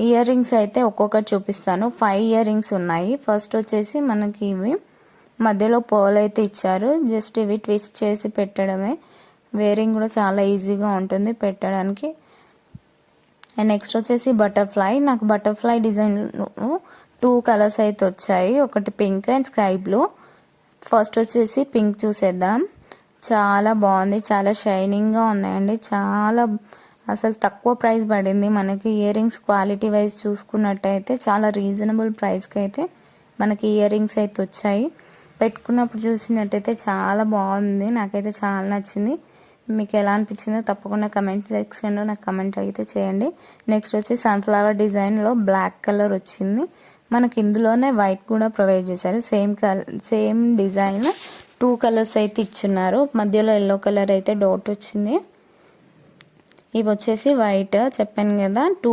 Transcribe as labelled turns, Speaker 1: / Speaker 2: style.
Speaker 1: Ear rings అయితే ఒక్కొక్కటి చూపిస్తాను. 5 ఇయర్ రింగ్స్ ఉన్నాయి. ఫస్ట్ వచ్చేసి మనకి ఇవి మధ్యలో పర్ల్ అయితే ఇచ్చారు. జస్ట్ ఇవి ట్విస్ట్ చేసి పెట్టడమే. వేరింగ్ కూడా చాలా ఈజీగా ఉంటుంది పెట్టడానికి. అండ్ నెక్స్ట్ వచ్చేసి బటర్ఫ్లై. నాకు బటర్ఫ్లై డిజైన్ 2 కలర్స్ అయితే వచ్చాయి. ఒకటి pink and sky blue. First వచ్చేసి పింక్ చూసేద్దాం. చాలా బాగుంది, చాలా షైనింగ్గా ఉన్నాయండి. చాలా అసలు తక్కువ ప్రైస్ పడింది మనకి. ఇయర్ రింగ్స్ క్వాలిటీ వైజ్ చూసుకున్నట్టయితే చాలా రీజనబుల్ ప్రైస్కి అయితే మనకి ఇయర్ రింగ్స్ అయితే వచ్చాయి. పెట్టుకున్నప్పుడు చూసినట్టయితే చాలా బాగుంది, నాకైతే చాలా నచ్చింది. మీకు ఎలా అనిపించిందో తప్పకుండా కమెంట్ సెక్షన్లో నాకు కమెంట్ అయితే చేయండి. నెక్స్ట్ వచ్చి సన్ఫ్లవర్ డిజైన్లో బ్లాక్ కలర్ వచ్చింది. మనకి ఇందులోనే వైట్ కూడా ప్రొవైడ్ చేశారు. సేమ్ డిజైన్ 2 కలర్స్ అయితే ఇచ్చున్నారు. మధ్యలో ఎల్లో కలర్ అయితే డాట్ వచ్చింది. ఇవి వచ్చేసి వైట్ చెప్పాను కదా 2